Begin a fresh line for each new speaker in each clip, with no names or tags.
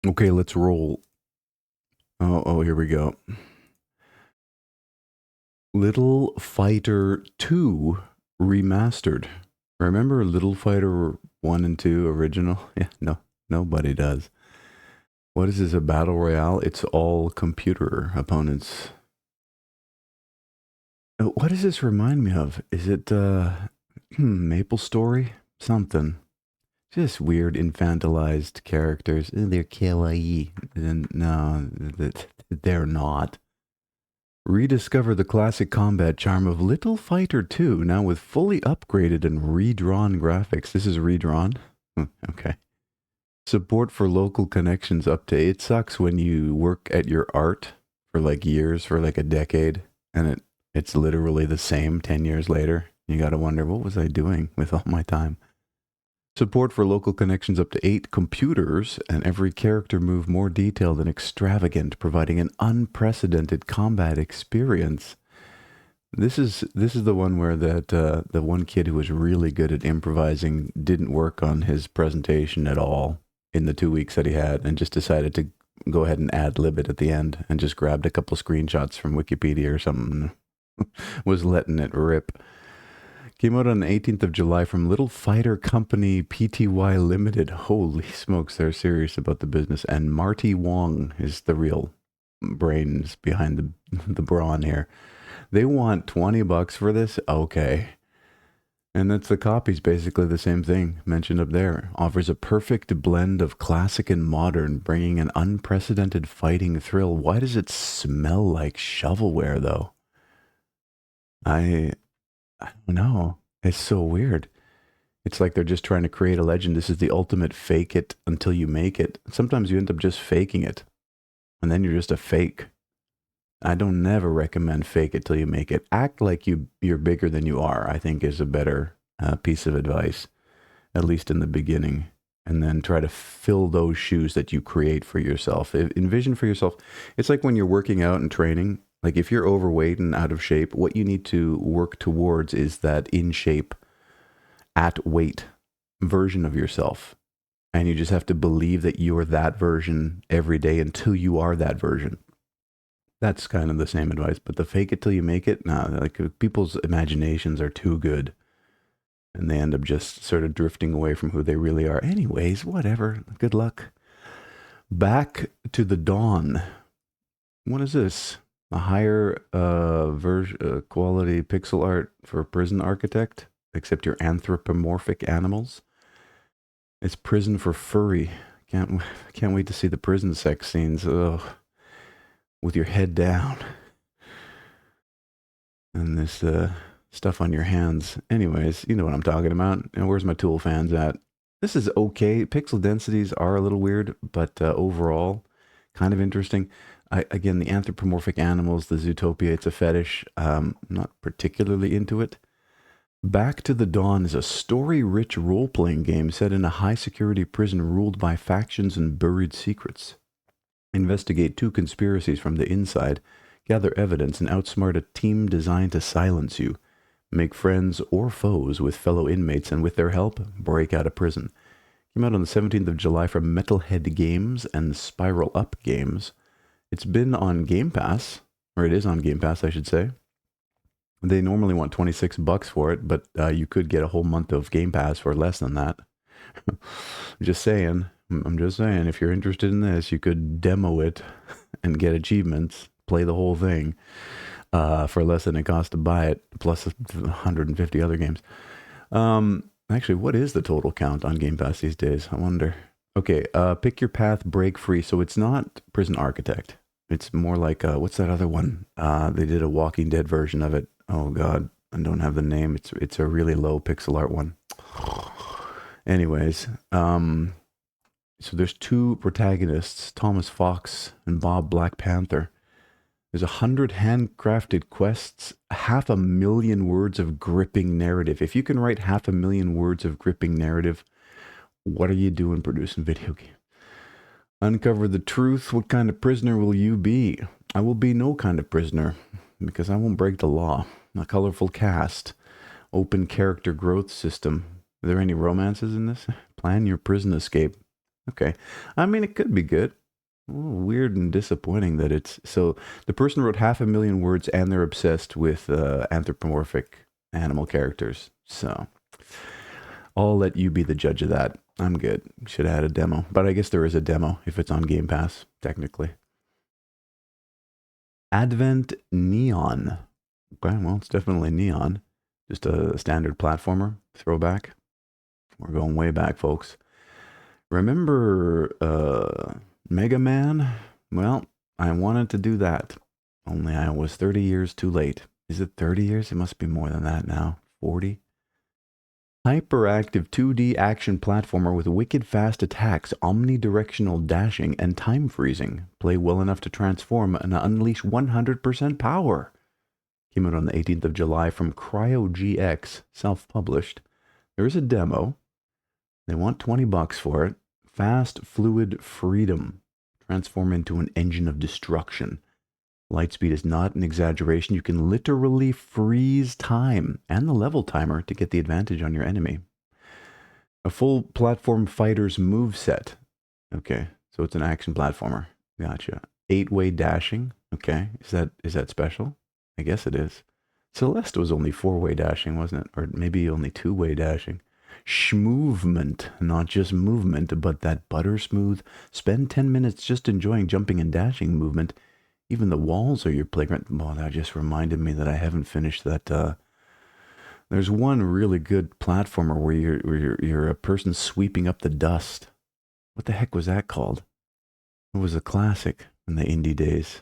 Okay, let's roll. Oh, here we go. Little Fighter 2 remastered. Remember Little Fighter 1 and 2 original? Yeah, no, nobody does. What is this, a battle royale? It's all computer opponents. What does this remind me of? Is it Maple Story? Something. Just weird infantilized characters. They're kawaii. And no, they're not. Rediscover the classic combat charm of Little Fighter 2, now with fully upgraded and redrawn graphics. This is redrawn? Okay. Support for local connections update. It sucks when you work at your art for like years, for like a decade, and it's literally the same 10 years later. You gotta wonder, what was I doing with all my time? Support for local connections up to 8 computers, and every character move more detailed and extravagant, providing an unprecedented combat experience. This is the one where the one kid who was really good at improvising didn't work on his presentation at all in the 2 weeks that he had, and just decided to go ahead and ad lib it at the end, and just grabbed a couple screenshots from Wikipedia or something. Was letting it rip. Came out on the 18th of July from Little Fighter Company Pty Limited. Holy smokes, they're serious about the business. And Marty Wong is the real brains behind the brawn here. They want $20 for this? Okay. And that's the copy's basically the same thing mentioned up there. Offers a perfect blend of classic and modern, bringing an unprecedented fighting thrill. Why does it smell like shovelware, though? I I don't know. It's so weird. It's like they're just trying to create a legend. This is the ultimate fake it until you make it. Sometimes you end up just faking it, and then you're just a fake. I don't never recommend fake it till you make it. Act like you're bigger than you are, I think is a better piece of advice, at least in the beginning. And then try to fill those shoes that you create for yourself. Envision for yourself. It's like when you're working out and training. Like if you're overweight and out of shape, what you need to work towards is that in shape, at weight version of yourself. And you just have to believe that you're that version every day until you are that version. That's kind of the same advice, but the fake it till you make it, nah, like people's imaginations are too good and they end up just sort of drifting away from who they really are. Anyways, whatever. Good luck. Back to the Dawn. What is this? A higher quality pixel art for Prison Architect, except you're anthropomorphic animals. It's prison for furry. Can't wait to see the prison sex scenes. Ugh. With your head down and this stuff on your hands. Anyways, you know what I'm talking about. And where's my tool fans at? This is okay. Pixel densities are a little weird, but overall, kind of interesting. Again, the anthropomorphic animals, the Zootopia, it's a fetish. Not particularly into it. Back to the Dawn is a story-rich role-playing game set in a high-security prison ruled by factions and buried secrets. Investigate two conspiracies from the inside, gather evidence, and outsmart a team designed to silence you. Make friends or foes with fellow inmates, and with their help, break out of prison. Came out on the 17th of July from Metalhead Games and Spiral Up Games. It's been on Game Pass, or it is on Game Pass, I should say. They normally want $26 for it, but you could get a whole month of Game Pass for less than that. I'm just saying. I'm just saying, if you're interested in this, you could demo it and get achievements, play the whole thing for less than it costs to buy it, plus 150 other games. Actually, what is the total count on Game Pass these days? I wonder. Okay, pick your path, break free. So it's not Prison Architect. It's more like, what's that other one? They did a Walking Dead version of it. Oh, God, I don't have the name. It's a really low pixel art one. Anyways, so there's two protagonists, Thomas Fox and Bob Black Panther. There's 100 handcrafted quests, 500,000 words of gripping narrative. If you can write 500,000 words of gripping narrative, what are you doing producing video games? Uncover the truth. What kind of prisoner will you be? I will be no kind of prisoner because I won't break the law. A colorful cast. Open character growth system. Are there any romances in this? Plan your prison escape. Okay. I mean, it could be good. A little weird and disappointing that it's so. The person wrote 500,000 words and they're obsessed with anthropomorphic animal characters. So I'll let you be the judge of that. I'm good. Should have had a demo, but I guess there is a demo if it's on Game Pass, technically. Advent Neon. Okay, well, it's definitely neon. Just a standard platformer throwback. We're going way back, folks. Remember Mega Man? Well, I wanted to do that. Only I was 30 years too late. Is it 30 years? It must be more than that now. 40? Hyperactive 2D action platformer with wicked fast attacks, omnidirectional dashing, and time freezing. Play well enough to transform and unleash 100% power. Came out on the 18th of July from CryoGX, self-published. There is a demo. They want $20 for it. Fast fluid freedom. Transform into an engine of destruction. Lightspeed is not an exaggeration. You can literally freeze time and the level timer to get the advantage on your enemy. A full platform fighter's moveset. Okay, so it's an action platformer. Gotcha. 8-way dashing. Okay, is that special? I guess it is. Celeste was only 4-way dashing, wasn't it? Or maybe only 2-way dashing. Schmovement, not just movement, but that butter smooth, spend 10 minutes just enjoying jumping and dashing movement. Even the walls are your playground. Well, that just reminded me that I haven't finished that. There's one really good platformer where you're a person sweeping up the dust. What the heck was that called? It was a classic in the indie days.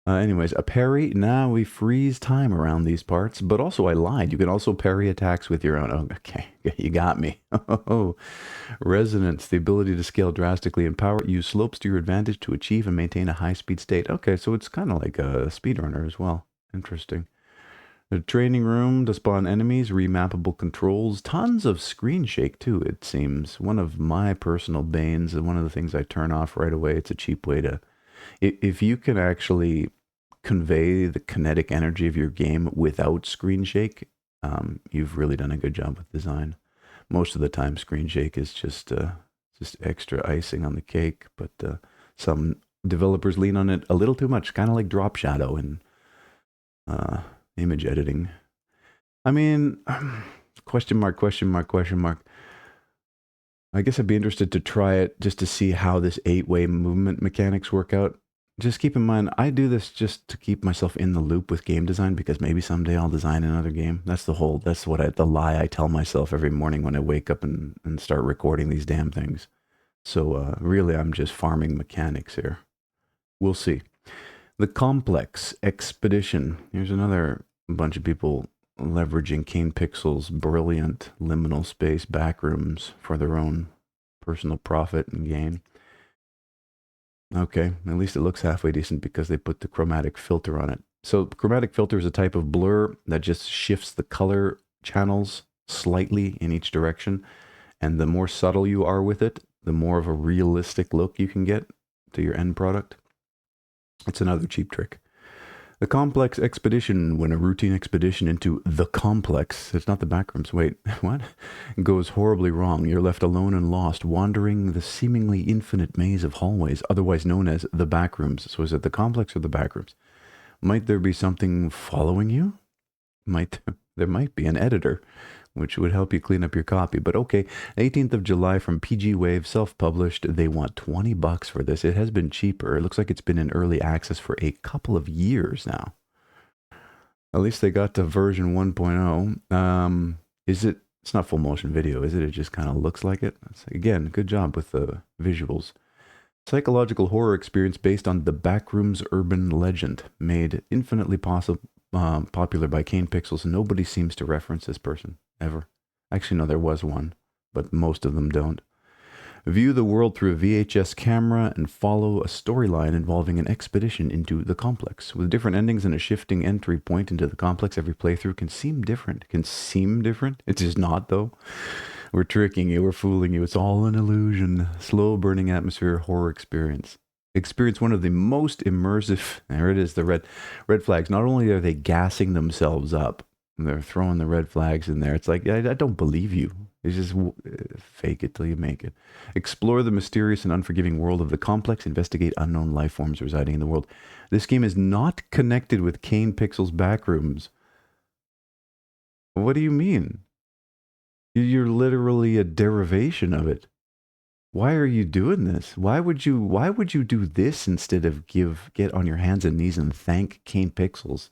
Anyways, a parry. Now we freeze time around these parts, but also I lied. You can also parry attacks with your own. Oh, okay, you got me. Oh, resonance, the ability to scale drastically in power. Use slopes to your advantage to achieve and maintain a high-speed state. Okay, so it's kind of like a speedrunner as well. Interesting. The training room to spawn enemies, remappable controls, tons of screen shake too, it seems. One of my personal banes, and one of the things I turn off right away. It's a cheap way to if you can actually convey the kinetic energy of your game without screen shake, you've really done a good job with design. Most of the time, screen shake is just extra icing on the cake, but some developers lean on it a little too much, kind of like drop shadow in image editing. I mean, question mark, question mark, question mark. I guess I'd be interested to try it just to see how this 8-way movement mechanics work out. Just keep in mind, I do this just to keep myself in the loop with game design because maybe someday I'll design another game. That's the lie I tell myself every morning when I wake up and start recording these damn things. So really, I'm just farming mechanics here. We'll see. The Complex Expedition. Here's another bunch of people leveraging Kane Pixel's brilliant liminal space backrooms for their own personal profit and gain. Okay, at least it looks halfway decent because they put the chromatic filter on it. So chromatic filter is a type of blur that just shifts the color channels slightly in each direction. And the more subtle you are with it, the more of a realistic look you can get to your end product. It's another cheap trick. The Complex Expedition, when a routine expedition into the complex, it's not the backrooms, wait, what? Goes horribly wrong. You're left alone and lost, wandering the seemingly infinite maze of hallways, otherwise known as the backrooms. So is it the complex or the backrooms? Might there be something following you? There might be an editor, which would help you clean up your copy. But okay, 18th of July from PG Wave, self-published. They want $20 for this. It has been cheaper. It looks like it's been in early access for a couple of years now. At least they got to version 1.0. It's not full motion video, is it? It just kind of looks like it. Again, good job with the visuals. Psychological horror experience based on the Backrooms urban legend, made infinitely popular by Kane Pixels. Nobody seems to reference this person, ever. Actually, no, there was one, but most of them don't. View the world through a VHS camera and follow a storyline involving an expedition into the complex. With different endings and a shifting entry point into the complex, every playthrough can seem different. It is not, though. We're tricking you, we're fooling you. It's all an illusion. Slow burning atmosphere horror experience. Experience one of the most immersive, there it is, the red flags. Not only are they gassing themselves up, They're throwing the red flags in there. It's like, I don't believe you. It's just fake it till you make it. Explore the mysterious and unforgiving world of the complex. Investigate unknown life forms residing in the world. This game is not connected with Kane Pixel's Backrooms. What do you mean? You're literally a derivation of it. Why are you doing this? Why would you do this instead of get on your hands and knees and thank Kane Pixels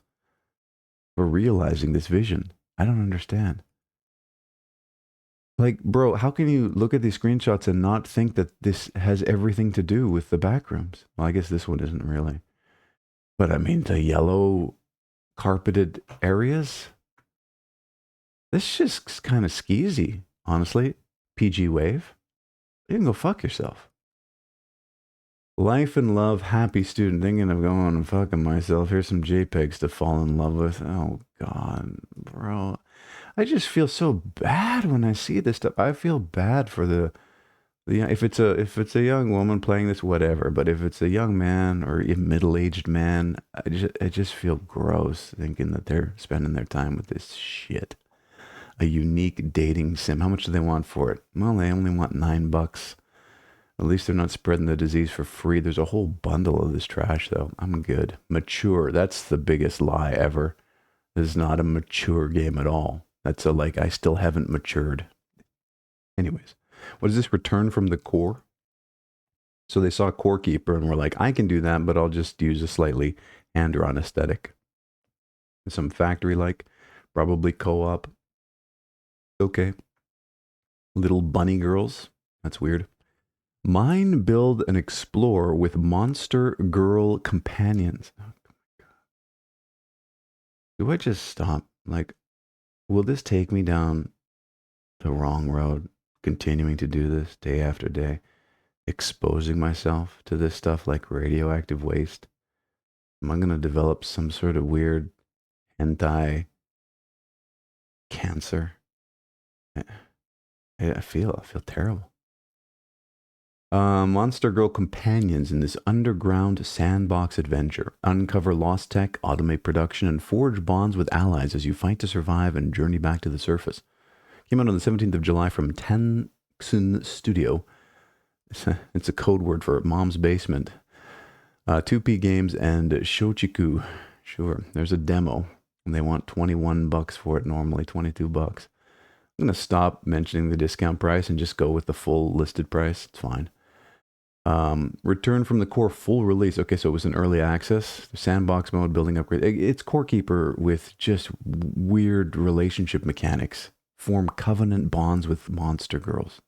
for realizing this vision? I don't understand. Like, bro, how can you look at these screenshots and not think that this has everything to do with the Backrooms? Well, I guess this one isn't really. But I mean, the yellow carpeted areas? This just kind of skeezy, honestly. PG Wave? You can go fuck yourself. Life and love, happy student, thinking of going and fucking myself. Here's some JPEGs to fall in love with. Oh, God, bro. I just feel so bad when I see this stuff. I feel bad for the if it's a young woman playing this, whatever. But if it's a young man or a middle-aged man, I just feel gross thinking that they're spending their time with this shit. A unique dating sim. How much do they want for it? Well, they only want $9. At least they're not spreading the disease for free. There's a whole bundle of this trash, though. I'm good. Mature. That's the biggest lie ever. This is not a mature game at all. That's a like, I still haven't matured. Anyways, what is this? Return from the core? So they saw Core Keeper and were like, I can do that, but I'll just use a slightly hand-drawn aesthetic. Some factory-like, probably co-op. Okay. Little bunny girls. That's weird. Mine, build, and explore with monster girl companions. Oh, do I just stop? Like, will this take me down the wrong road, continuing to do this day after day, exposing myself to this stuff like radioactive waste? Am I going to develop some sort of weird hentai cancer? I, I feel terrible. Monster Girl companions in this underground sandbox adventure. Uncover lost tech, automate production, and forge bonds with allies as you fight to survive and journey back to the surface. Came out on the 17th of July from Tensun Studio. It's a code word for Mom's Basement. 2P Games and Shochiku. Sure, there's a demo. And they want $21 for it normally, $22. I'm going to stop mentioning the discount price and just go with the full listed price. It's fine. Return from the core full release. Okay, so it was an early access, sandbox mode, building upgrade. It's Core Keeper with just weird relationship mechanics. Form covenant bonds with monster girls.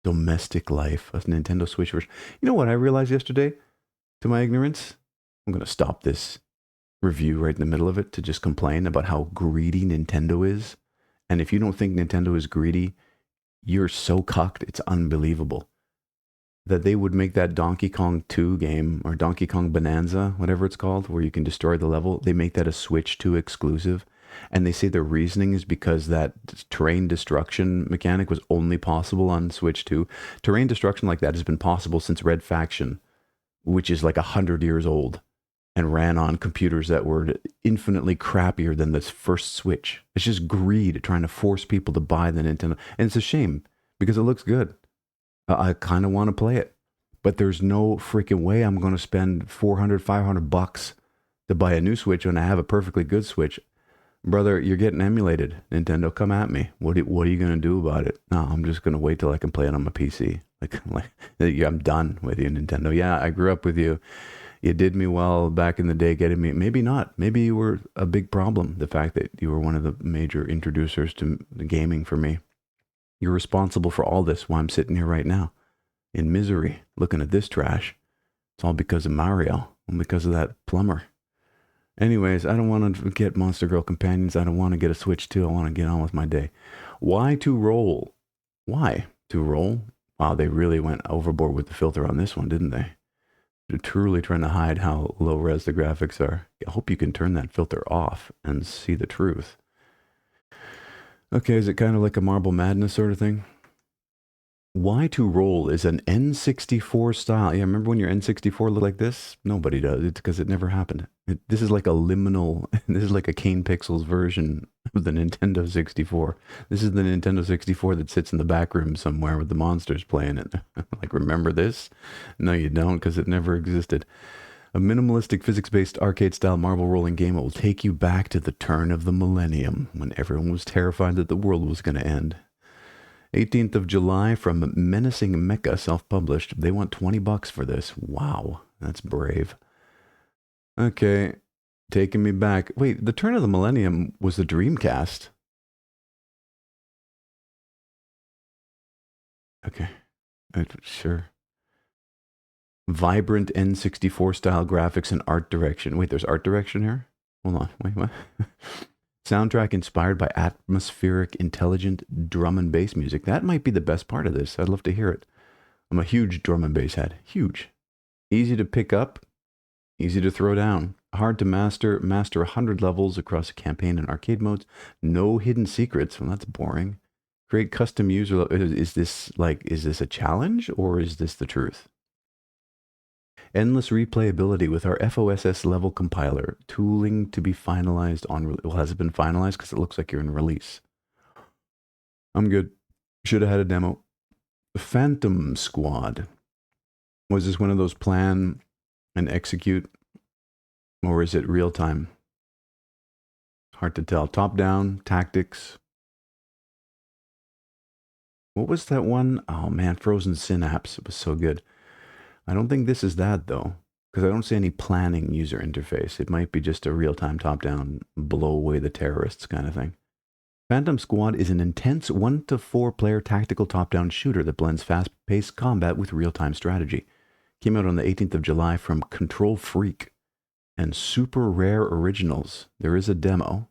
Domestic life, a Nintendo Switch version. You know what I realized yesterday? To my ignorance, I'm going to stop this review right in the middle of it to just complain about how greedy Nintendo is. And if you don't think Nintendo is greedy, you're so cucked, it's unbelievable. That they would make that Donkey Kong 2 game, or Donkey Kong Bonanza, whatever it's called, where you can destroy the level, they make that a Switch 2 exclusive. And they say their reasoning is because that terrain destruction mechanic was only possible on Switch 2. Terrain destruction like that has been possible since Red Faction, which is like 100 years old, and ran on computers that were infinitely crappier than this first Switch. It's just greed trying to force people to buy the Nintendo. And it's a shame because it looks good. I kind of want to play it, but there's no freaking way I'm going to spend 400, 500 bucks to buy a new Switch when I have a perfectly good Switch. Brother, you're getting emulated. Nintendo, come at me. What are you going to do about it? No, I'm just going to wait till I can play it on my PC. Like, I'm done with you, Nintendo. Yeah, I grew up with you. You did me well back in the day getting me. Maybe not. Maybe you were a big problem. The fact that you were one of the major introducers to the gaming for me. You're responsible for all this while I'm sitting here right now in misery looking at this trash. It's all because of Mario and because of that plumber. Anyways, I don't want to get Monster Girl companions. I don't want to get a Switch 2. I want to get on with my day. Why to roll? Why to roll? Wow, they really went overboard with the filter on this one, didn't they? They're truly trying to hide how low res the graphics are. I hope you can turn that filter off and see the truth. Okay, is it kind of like a Marble Madness sort of thing? Y to Roll is an N64 style. Yeah, remember when your N64 looked like this? Nobody does. It's because it never happened. This is like a liminal, this is like a Kane Pixels version of the Nintendo 64. This is the Nintendo 64 that sits in the back room somewhere with the monsters playing it. Like, remember this? No, you don't, because it never existed. A minimalistic physics-based arcade-style marble rolling game that will take you back to the turn of the millennium when everyone was terrified that the world was going to end. 18th of July from Menacing Mecca, self-published. They want $20 for this. Wow, that's brave. Okay, taking me back. Wait, the turn of the millennium was the Dreamcast. Okay, sure. Vibrant N64 style graphics and art direction. Wait, there's art direction here? Hold on, wait, what? Soundtrack inspired by atmospheric, intelligent drum and bass music. That might be the best part of this. I'd love to hear it. I'm a huge drum and bass head. Huge. Easy to pick up, easy to throw down. Hard to master. Master 100 levels across a campaign and arcade modes. No hidden secrets. Well, that's boring. Create custom user. Is this a challenge or is this the truth? Endless replayability with our FOSS level compiler. Tooling to be finalized on. Well, has it been finalized? Because it looks like you're in release. I'm good. Should have had a demo. Phantom Squad. Was this one of those plan and execute? Or is it real time? Hard to tell. Top down, tactics. What was that one? Oh man, Frozen Synapse. It was so good. I don't think this is that though, because I don't see any planning user interface. It might be just a real time top down, blow away the terrorists kind of thing. Phantom Squad is an intense 1 to 4 player tactical top down shooter that blends fast paced combat with real time strategy. Came out on the 18th of July from Control Freak and Super Rare Originals. There is a demo.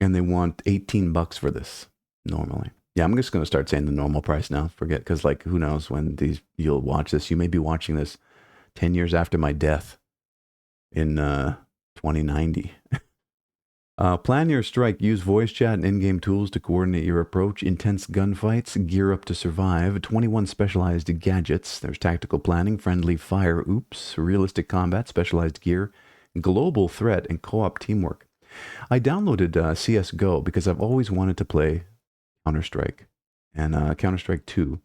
And they want $18 for this normally. Yeah, I'm just going to start saying the normal price now. Forget, because like, who knows when you'll watch this. You may be watching this 10 years after my death in 2090. Plan your strike. Use voice chat and in-game tools to coordinate your approach. Intense gunfights. Gear up to survive. 21 specialized gadgets. There's tactical planning, friendly fire, oops, realistic combat, specialized gear, global threat, and co-op teamwork. I downloaded CSGO because I've always wanted to play Counter-Strike and Counter-Strike 2.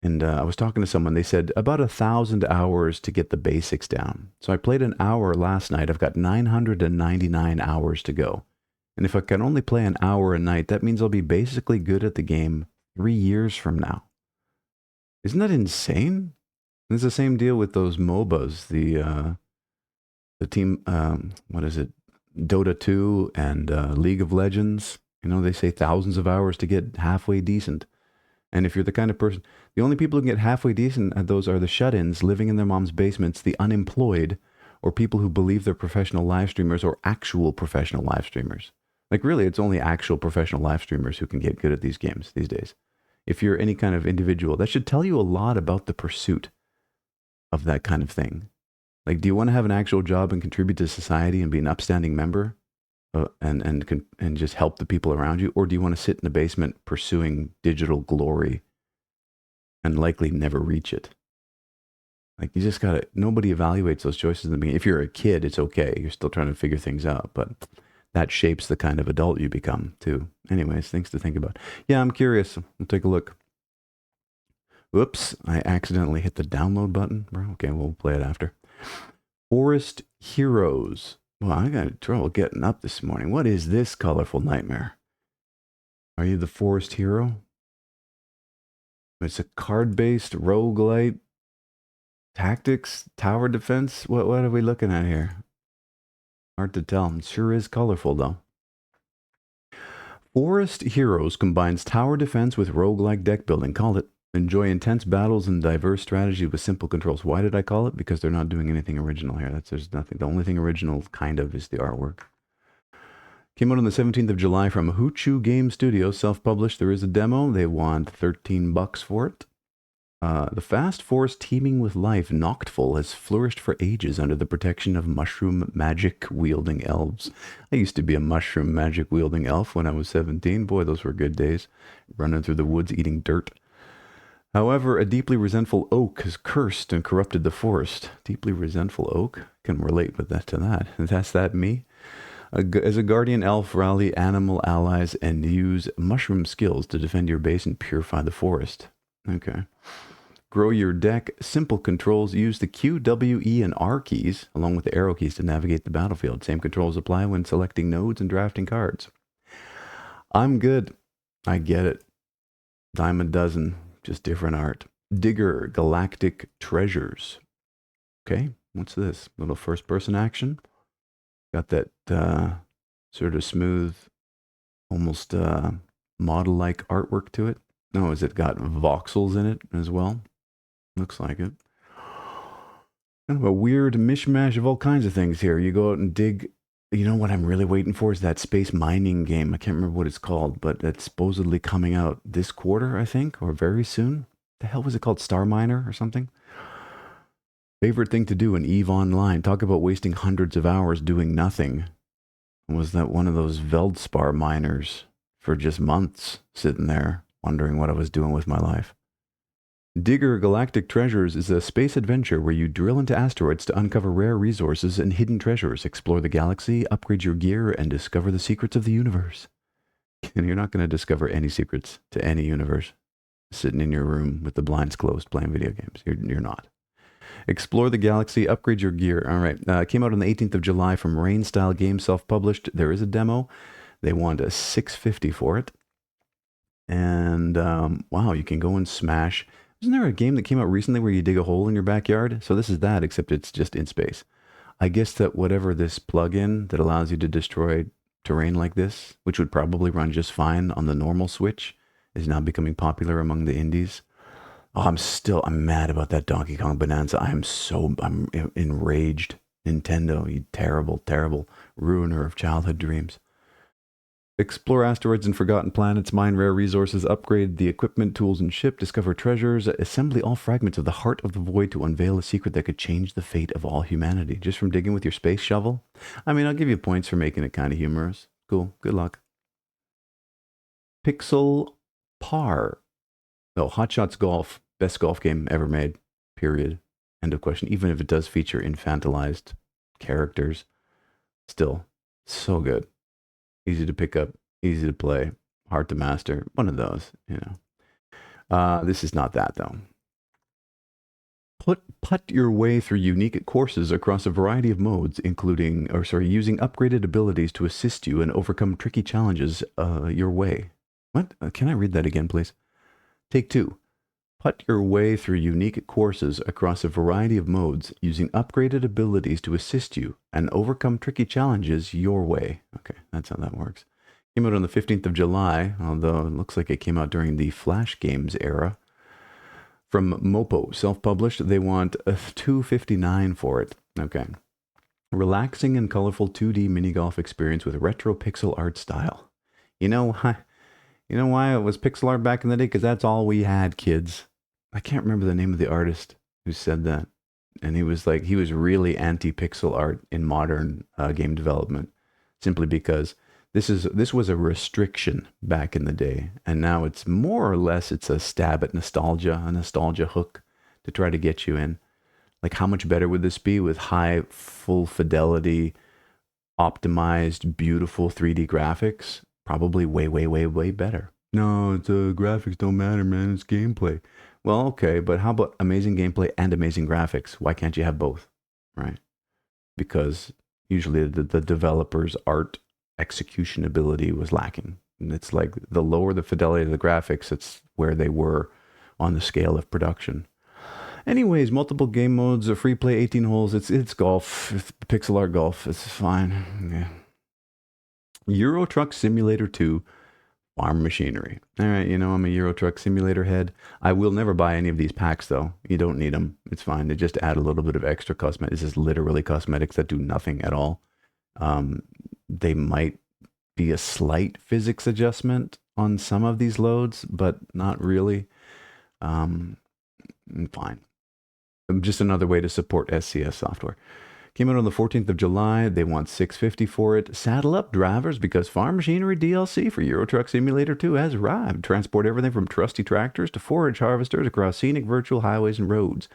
And I was talking to someone. They said about 1,000 hours to get the basics down. So I played an hour last night. I've got 999 hours to go. And if I can only play an hour a night, that means I'll be basically good at the game 3 years from now. Isn't that insane? It's the same deal with those MOBAs. The team, what is it? Dota 2 and League of Legends. You know, they say thousands of hours to get halfway decent. And if you're the kind of person, the only people who can get halfway decent at those are the shut-ins living in their mom's basements, the unemployed, or people who believe they're professional live streamers or actual professional live streamers. Like really, it's only actual professional live streamers who can get good at these games these days. If you're any kind of individual, that should tell you a lot about the pursuit of that kind of thing. Like, do you want to have an actual job and contribute to society and be an upstanding member? And just help the people around you, or do you want to sit in the basement pursuing digital glory and likely never reach it? Like you just gotta. Nobody evaluates those choices in the beginning. If you're a kid, it's okay. You're still trying to figure things out, but that shapes the kind of adult you become too. Anyways, things to think about. Yeah, I'm curious. We'll take a look. Whoops! I accidentally hit the download button. Okay, we'll play it after. Forest Heroes. Well, I got trouble getting up this morning. What is this colorful nightmare? Are you the forest hero? It's a card-based roguelite tactics tower defense. What are we looking at here? Hard to tell. It sure is colorful though. Forest Heroes combines tower defense with roguelike deck building. Call it. Enjoy intense battles and diverse strategy with simple controls. Why did I call it? Because they're not doing anything original here. There's nothing. The only thing original kind of is the artwork. Came out on the 17th of July from Hoochu Game Studios, self-published. There is a demo. They want $13 for it. The vast forest teeming with life, Noctful has flourished for ages under the protection of mushroom magic wielding elves. I used to be a mushroom magic wielding elf when I was 17. Boy, those were good days. Running through the woods eating dirt. However, a deeply resentful oak has cursed and corrupted the forest. Deeply resentful oak? Can relate with that to that. That's that me. As a guardian elf, rally animal allies and use mushroom skills to defend your base and purify the forest. Okay. Grow your deck. Simple controls. Use the Q, W, E, and R keys, along with the arrow keys, to navigate the battlefield. Same controls apply when selecting nodes and drafting cards. I'm good. I get it. Dime a dozen. Just different art. Digger Galactic Treasures. Okay, what's this? Little first-person action. Got that sort of smooth, almost model-like artwork to it. No, has it got voxels in it as well? Looks like it. Kind of a weird mishmash of all kinds of things here. You go out and dig. You know what I'm really waiting for is that space mining game. I can't remember what it's called, but it's supposedly coming out this quarter, I think, or very soon. The hell was it called? Star Miner or something? Favorite thing to do in EVE Online. Talk about wasting hundreds of hours doing nothing. Was that one of those Veldspar miners for just months, sitting there wondering what I was doing with my life? Digger Galactic Treasures is a space adventure where you drill into asteroids to uncover rare resources and hidden treasures, explore the galaxy, upgrade your gear, and discover the secrets of the universe. And you're not going to discover any secrets to any universe sitting in your room with the blinds closed playing video games. You're not. Explore the galaxy, upgrade your gear. All right. Came out on the 18th of July from Rain Style Games, self-published. There is a demo. They want a $6.50 for it. And wow, you can go and smash. Isn't there a game that came out recently where you dig a hole in your backyard? So this is that, except it's just in space. I guess that whatever this plugin that allows you to destroy terrain like this, which would probably run just fine on the normal Switch, is now becoming popular among the indies. Oh, I'm mad about that Donkey Kong Bonanza. I'm enraged. Nintendo, you terrible, terrible ruiner of childhood dreams. Explore asteroids and forgotten planets, mine rare resources, upgrade the equipment, tools, and ship, discover treasures, assembly all fragments of the heart of the void to unveil a secret that could change the fate of all humanity. Just from digging with your space shovel? I mean, I'll give you points for making it kind of humorous. Cool. Good luck. Pixel Par. Oh, Hot Shots Golf. Best golf game ever made. Period. End of question. Even if it does feature infantilized characters, still so good. Easy to pick up, easy to play, hard to master. One of those, you know. This is not that, though. Putt your way through unique courses across a variety of modes, using upgraded abilities to assist you and overcome tricky challenges your way. What? Can I read that again, please? Take two. Putt your way through unique courses across a variety of modes, using upgraded abilities to assist you and overcome tricky challenges your way. Okay, that's how that works. Came out on the 15th of July, although it looks like it came out during the Flash Games era. From Mopo, self-published, they want $2.59 for it. Okay. Relaxing and colorful 2D mini golf experience with retro pixel art style. You know why it was pixel art back in the day? Because that's all we had, kids. I can't remember the name of the artist who said that. And he was really anti-pixel art in modern game development, simply because this was a restriction back in the day. And now it's more or less, it's a stab at nostalgia, a nostalgia hook to try to get you in. Like, how much better would this be with high, full fidelity, optimized, beautiful 3D graphics? Probably way, way, way, way better. No, it's graphics don't matter, man. It's gameplay. Well, okay, but how about amazing gameplay and amazing graphics? Why can't you have both, right? Because usually the developer's art execution ability was lacking. And it's like the lower the fidelity of the graphics, it's where they were on the scale of production. Anyways, multiple game modes, a free play, 18 holes. It's golf, it's pixel art golf. It's fine. Yeah. Euro Truck Simulator 2. Farm machinery. All right, I'm a Euro Truck Simulator head. I will never buy any of these packs, though. You don't need them. It's fine. They just add a little bit of extra cosmetics. This is literally cosmetics that do nothing at all. They might be a slight physics adjustment on some of these loads, but not really. Fine. Just another way to support SCS software. Came out on the 14th of July. They want $650 for it. Saddle up, drivers, because Farm Machinery DLC for Euro Truck Simulator 2 has arrived. Transport everything from trusty tractors to forage harvesters across scenic virtual highways and roads.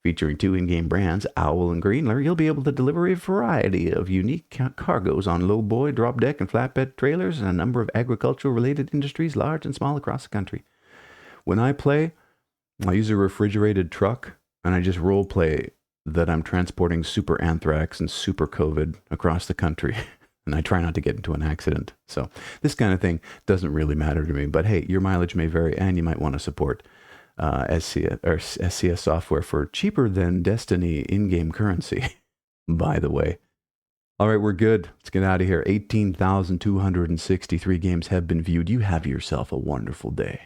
Featuring 2 in-game brands, Owl and Greenler, you'll be able to deliver a variety of unique cargoes on lowboy, drop deck, and flatbed trailers in a number of agricultural-related industries, large and small, across the country. When I play, I use a refrigerated truck, and I just role play that I'm transporting super anthrax and super COVID across the country. And I try not to get into an accident. So this kind of thing doesn't really matter to me. But hey, your mileage may vary, and you might want to support SCS software for cheaper than Destiny in-game currency, by the way. All right, we're good. Let's get out of here. 18,263 games have been viewed. You have yourself a wonderful day.